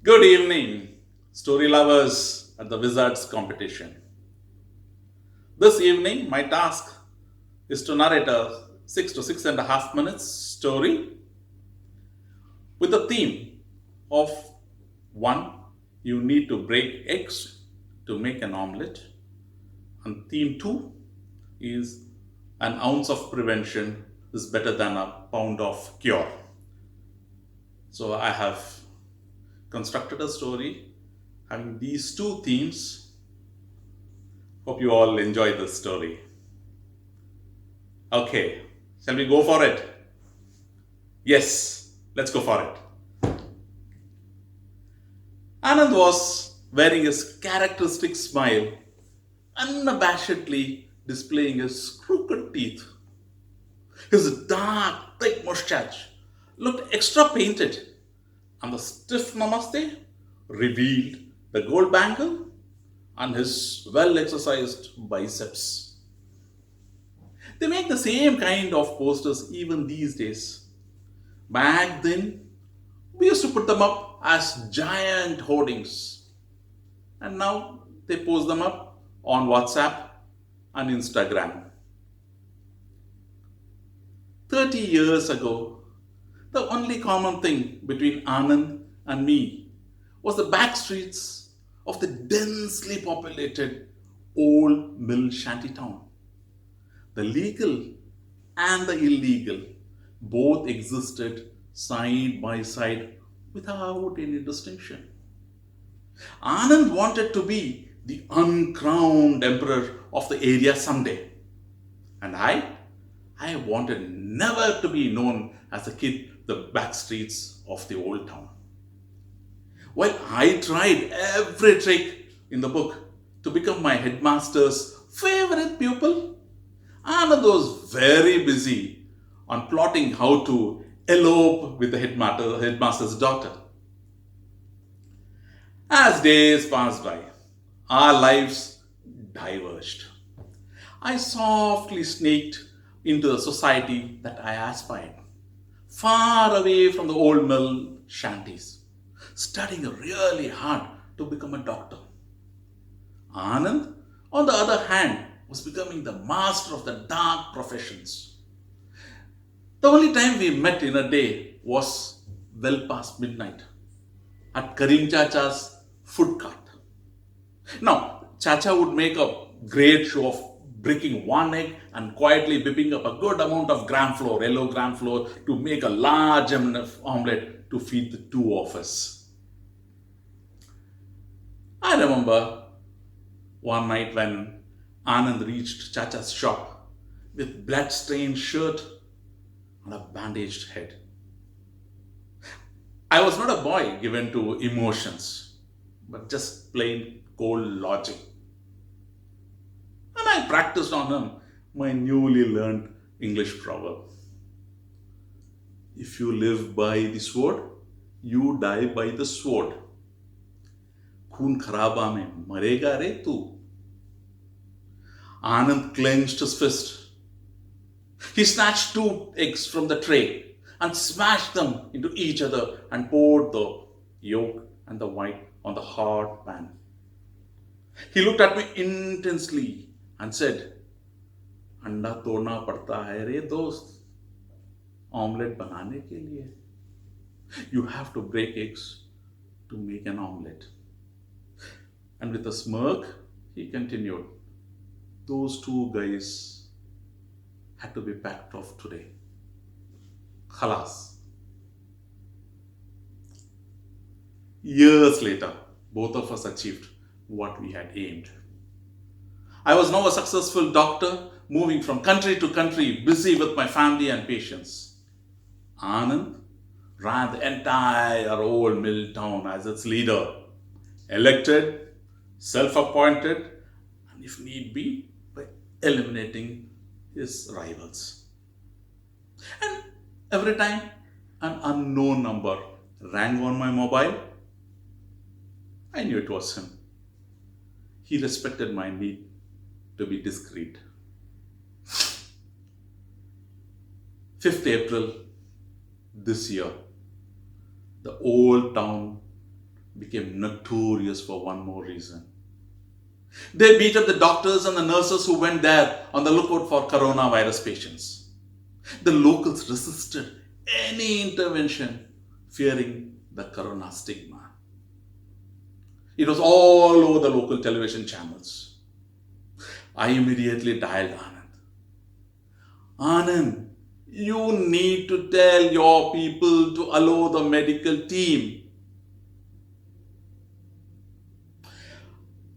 Good evening, story lovers at the Whizzards competition. This evening, my task is to narrate a 6 to 6.5 minutes story with the theme of one, you need to break eggs to make an omelette, and theme two is an ounce of prevention is better than a pound of cure. So, I have constructed a story having these two themes. Hope you all enjoy this story. Okay, shall we go for it? Yes, let's go for it. Anand was wearing his characteristic smile, unabashedly displaying his crooked teeth. His dark, thick mustache looked extra painted, and the stiff namaste revealed the gold bangle and his well exercised biceps. They make the same kind of posters even these days. Back then, we used to put them up as giant hoardings, and now they post them up on WhatsApp and Instagram. 30 years ago, the only common thing between Anand and me was the back streets of the densely populated old mill shanty town. The legal and the illegal both existed side by side without any distinction. Anand wanted to be the uncrowned emperor of the area someday. And I wanted never to be known as a kid the back streets of the old town. While I tried every trick in the book to become my headmaster's favorite pupil, Anand was very busy on plotting how to elope with the headmaster's daughter. As days passed by, our lives diverged. I softly sneaked into the society that I aspired, far away from the old mill shanties, studying really hard to become a doctor. Anand, on the other hand, was becoming the master of the dark professions. The only time we met in a day was well past midnight at Karim Chacha's food cart. Now, Chacha would make a great show of breaking one egg and quietly whipping up a good amount of gram flour, yellow gram flour, to make a large enough omelette to feed the two of us. I remember one night when Anand reached Chacha's shop with blood-stained shirt and a bandaged head. I was not a boy given to emotions, but just plain cold logic. And I practiced on him my newly learned English proverb. If you live by the sword, you die by the sword. खून खराबा में मरेगा रे तू. Anand clenched his fist. He snatched two eggs from the tray and smashed them into each other and poured the yolk and the white on the hard pan. He looked at me intensely and said, अंडा तोड़ना पड़ता है रे दोस्त omelette बनाने के लिए. You have to break eggs to make an omelette. And with a smirk, he continued, those two guys had to be packed off today. Khalas. Years later, both of us achieved what we had aimed. I was now a successful doctor, moving from country to country, busy with my family and patients. Anand ran the entire old mill town as its leader, elected, self appointed, and if need be, by eliminating his rivals. And every time an unknown number rang on my mobile, I knew it was him. He respected my need to be discreet. 5th April this year, the old town became notorious for one more reason. They beat up the doctors and the nurses who went there on the lookout for coronavirus patients. The locals resisted any intervention, fearing the corona stigma. It was all over the local television channels. I immediately dialed Anand. Anand, you need to tell your people to allow the medical team.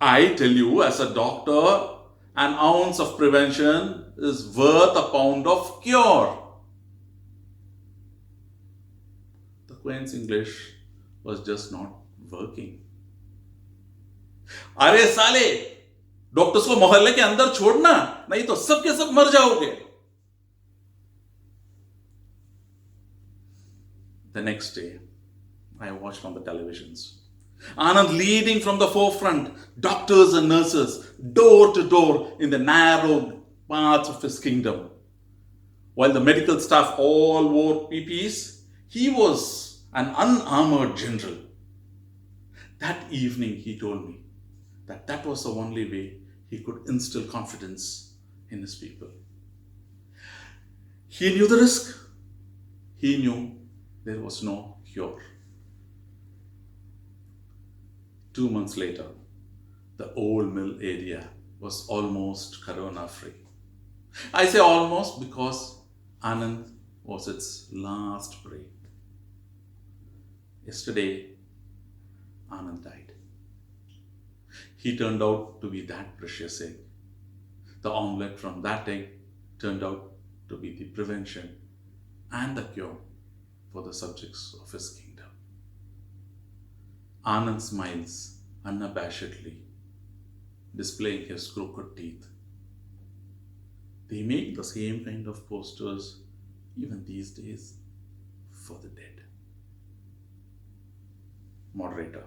I tell you, as a doctor, an ounce of prevention is worth a pound of cure. The Queen's English was just not working. अरे साले, doctors को मोहल्ले के अंदर छोड़ना, नहीं तो सब के सब मर जाओगे. The next day, I watched on the televisions. Anand leading from the forefront, doctors and nurses, door to door in the narrow paths of his kingdom. While the medical staff all wore PPEs, he was an unarmored general. That evening, he told me that was the only way he could instill confidence in his people. He knew the risk. He knew there was no cure. 2 months later, the old mill area was almost corona-free. I say almost because Anand was its last prey. Yesterday, Anand died. He turned out to be that precious egg. The omelette from that egg turned out to be the prevention and the cure for the subjects of his kingdom. Anand smiles unabashedly, displaying his crooked teeth. They make the same kind of posters even these days for the dead. Moderator.